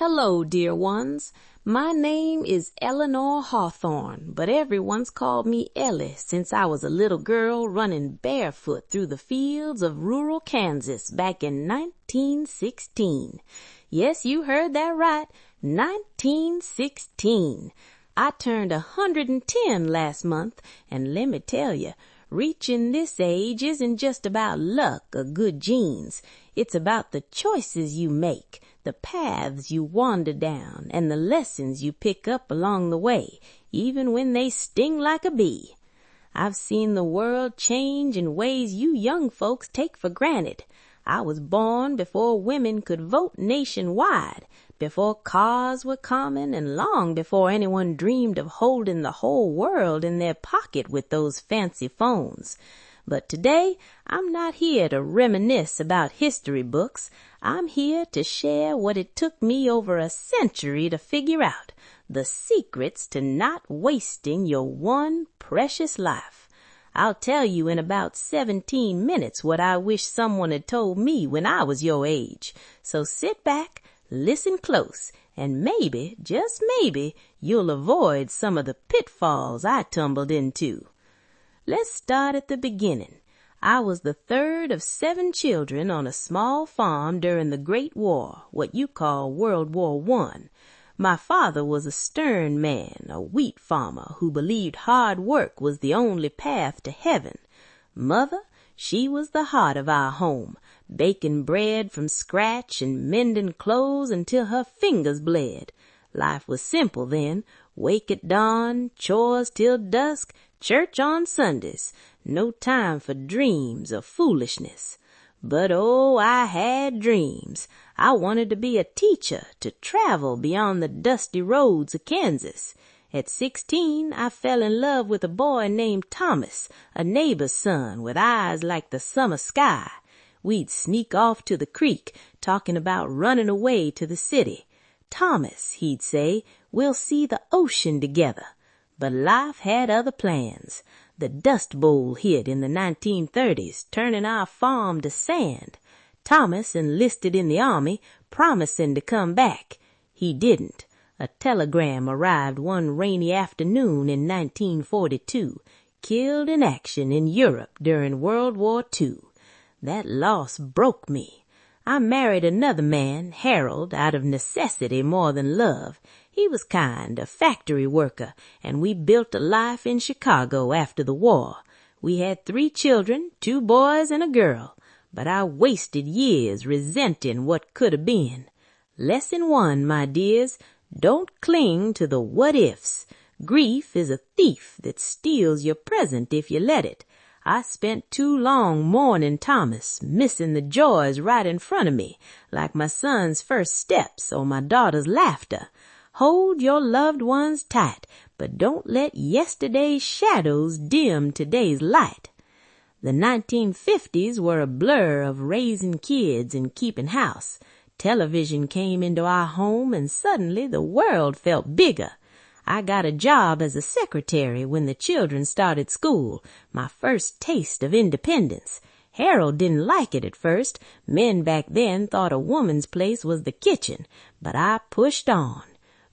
Hello, dear ones. My name is Eleanor Hawthorne, but everyone's called me Ellie since I was a little girl running barefoot through the fields of rural Kansas back in 1916. Yes, you heard that right, 1916. I turned 110 last month, and let me tell you, reaching this age isn't just about luck or good genes. It's about the choices you make, the paths you wander down, and the lessons you pick up along the way, even when they sting like a bee. I've seen the world change in ways you young folks take for granted. I was born before women could vote nationwide, before cars were common, and long before anyone dreamed of holding the whole world in their pocket with those fancy phones. But today, I'm not here to reminisce about history books. I'm here to share what it took me over a century to figure out, the secrets to not wasting your one precious life. I'll tell you in about 17 minutes what I wish someone had told me when I was your age. So sit back, listen close, and maybe, just maybe, you'll avoid some of the pitfalls I tumbled into. Let's start at the beginning. I was the third of 7 children on a small farm during the Great War, what you call World War I. My father was a stern man, a wheat farmer who believed hard work was the only path to heaven. Mother, she was the heart of our home, baking bread from scratch and mending clothes until her fingers bled. Life was simple then. Wake at dawn, chores till dusk, church on Sundays. No time for dreams or foolishness. But oh, I had dreams. I wanted to be a teacher, to travel beyond the dusty roads of Kansas. At 16, I fell in love with a boy named Thomas, a neighbor's son with eyes like the summer sky. We'd sneak off to the creek, talking about running away to the city. Thomas, he'd say, we'll see the ocean together. But life had other plans. The Dust Bowl hit in the 1930s, turning our farm to sand. Thomas enlisted in the army, promising to come back. He didn't. A telegram arrived one rainy afternoon in 1942, killed in action in Europe during World War II. That loss broke me. I married another man, Harold, out of necessity more than love. He was kind, a factory worker, and we built a life in Chicago after the war. We had 3 children, 2 boys and a girl, but I wasted years resenting what could have been. Lesson 1, my dears, don't cling to the what-ifs. Grief is a thief that steals your present if you let it. I spent too long mourning Thomas, missing the joys right in front of me, like my son's first steps or my daughter's laughter. Hold your loved ones tight, but don't let yesterday's shadows dim today's light. The 1950s were a blur of raising kids and keeping house. Television came into our home, and suddenly the world felt bigger. I got a job as a secretary when the children started school, my first taste of independence. Harold didn't like it at first. Men back then thought a woman's place was the kitchen, but I pushed on.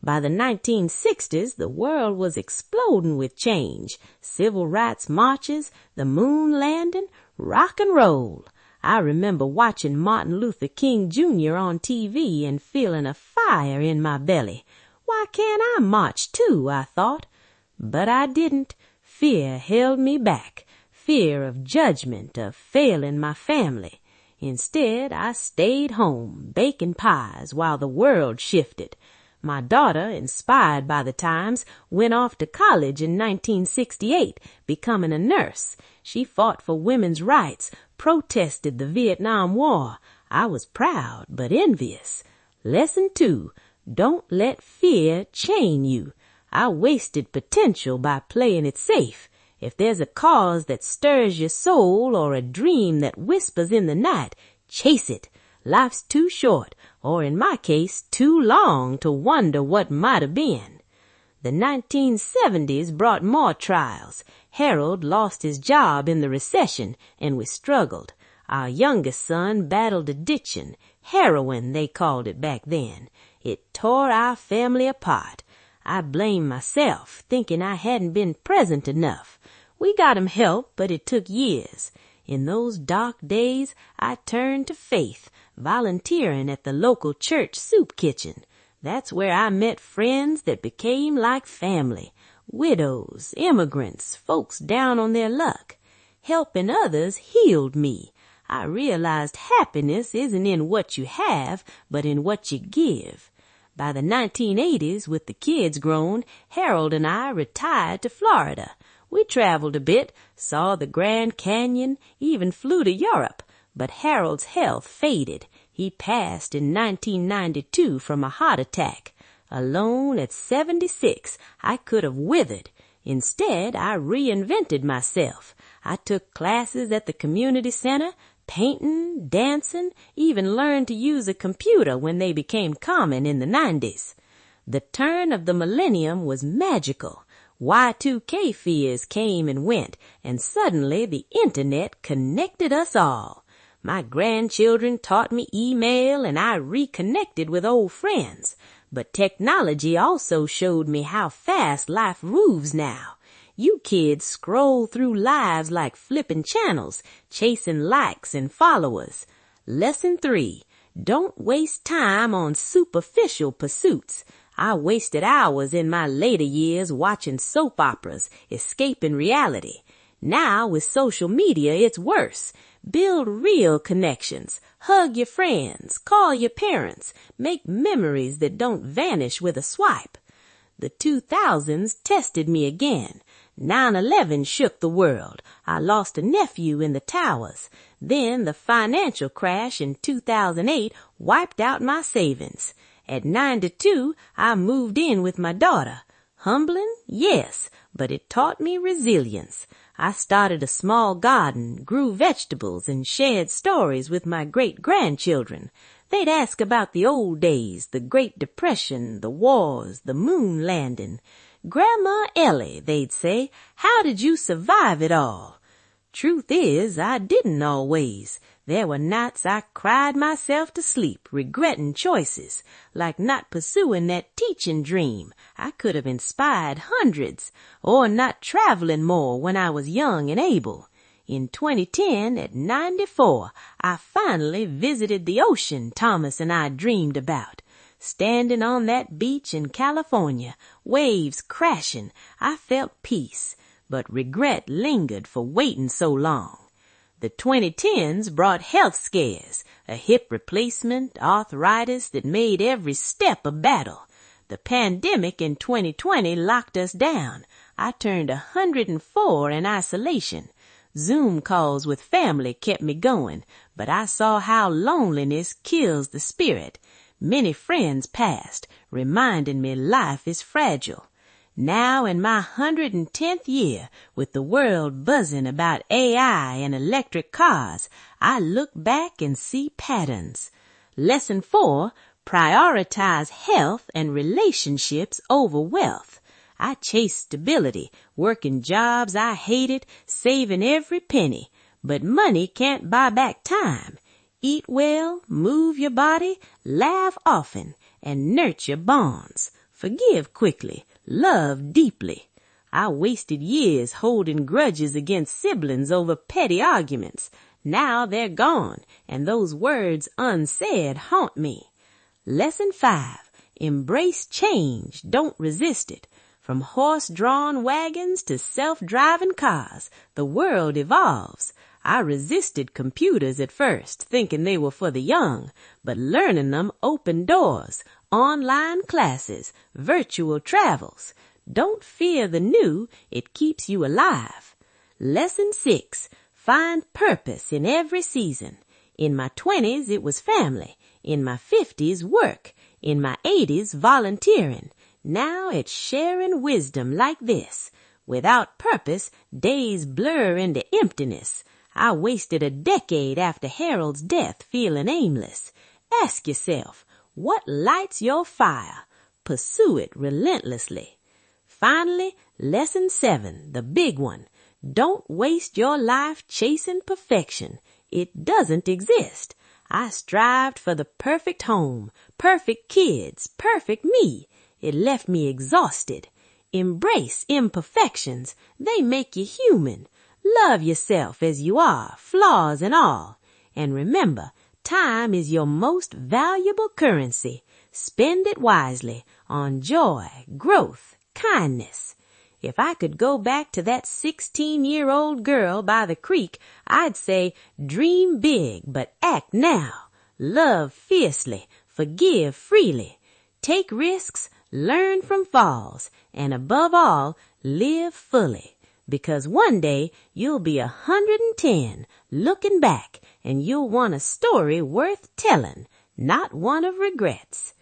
By the 1960s, the world was exploding with change. Civil rights marches, the moon landing, rock and roll. I remember watching Martin Luther King Jr. on TV and feeling a fire in my belly. Why can't I march too, I thought. But I didn't. Fear held me back. Fear of judgment, of failing my family. Instead, I stayed home, baking pies while the world shifted. My daughter, inspired by the times, went off to college in 1968, becoming a nurse. She fought for women's rights, protested the Vietnam War. I was proud, but envious. Lesson 2. Don't let fear chain you. I wasted potential by playing it safe. If there's a cause that stirs your soul or a dream that whispers in the night, chase it. Life's too short, or in my case, too long to wonder what might have been. The 1970s brought more trials. Harold lost his job in the recession, and we struggled. Our youngest son battled addiction. Heroin, they called it back then. It tore our family apart. I blamed myself, thinking I hadn't been present enough. We got him help, but it took years. In those dark days, I turned to faith, volunteering at the local church soup kitchen. That's where I met friends that became like family. Widows, immigrants, folks down on their luck. Helping others healed me. I realized happiness isn't in what you have, but in what you give. By the 1980s, with the kids grown, Harold and I retired to Florida. We traveled a bit, saw the Grand Canyon, even flew to Europe. But Harold's health faded. He passed in 1992 from a heart attack. Alone at 76, I could have withered. Instead, I reinvented myself. I took classes at the community center, painting, dancing, even learned to use a computer when they became common in the 90s. The turn of the millennium was magical. Y2K fears came and went, and suddenly the internet connected us all. My grandchildren taught me email, and I reconnected with old friends. But technology also showed me how fast life moves now. You kids scroll through lives like flipping channels, chasing likes and followers. Lesson 3. Don't waste time on superficial pursuits. I wasted hours in my later years watching soap operas, escaping reality. Now with social media, it's worse. Build real connections. Hug your friends. Call your parents. Make memories that don't vanish with a swipe. The 2000s tested me again. 9/11 shook the world. I lost a nephew in the towers. Then the financial crash in 2008 wiped out my savings. At 92, I moved in with my daughter. Humbling? Yes, but it taught me resilience. I started a small garden, grew vegetables, and shared stories with my great-grandchildren. They'd ask about the old days, the Great Depression, the wars, the moon landing. "Grandma Ellie," they'd say, "how did you survive it all?" Truth is, I didn't always. There were nights I cried myself to sleep, regretting choices, like not pursuing that teaching dream. I could have inspired hundreds, or not traveling more when I was young and able. In 2010, at 94, I finally visited the ocean Thomas and I dreamed about. Standing on that beach in California, waves crashing, I felt peace, but regret lingered for waiting so long. The 2010s brought health scares, a hip replacement, arthritis that made every step a battle. The pandemic in 2020 locked us down. I turned 104 in isolation. Zoom calls with family kept me going, but I saw how loneliness kills the spirit. Many friends passed, reminding me life is fragile. Now in my 110th year, with the world buzzing about AI and electric cars, I look back and see patterns. Lesson 4, prioritize health and relationships over wealth. I chased stability, working jobs I hated, saving every penny. But money can't buy back time. Eat well, move your body, laugh often, and nurture bonds. Forgive quickly, love deeply. I wasted years holding grudges against siblings over petty arguments. Now they're gone, and those words unsaid haunt me. Lesson 5. Embrace change, don't resist it. From horse-drawn wagons to self-driving cars, the world evolves. I resisted computers at first, thinking they were for the young, but learning them opened doors, online classes, virtual travels. Don't fear the new, it keeps you alive. Lesson 6. Find purpose in every season. In my 20s, it was family. In my 50s, work. In my 80s, volunteering. Now it's sharing wisdom like this. Without purpose, days blur into emptiness. I wasted a decade after Harold's death feeling aimless. Ask yourself, what lights your fire? Pursue it relentlessly. Finally, lesson 7, the big one. Don't waste your life chasing perfection. It doesn't exist. I strived for the perfect home, perfect kids, perfect me. It left me exhausted. Embrace imperfections. They make you human. Love yourself as you are, flaws and all. And remember, time is your most valuable currency. Spend it wisely on joy, growth, kindness. If I could go back to that 16-year-old girl by the creek, I'd say, dream big, but act now. Love fiercely, forgive freely. Take risks, learn from falls, and above all, live fully. Because one day you'll be 110 looking back, and you'll want a story worth telling, not one of regrets.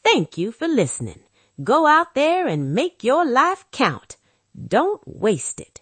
Thank you for listening. Go out there and make your life count. Don't waste it.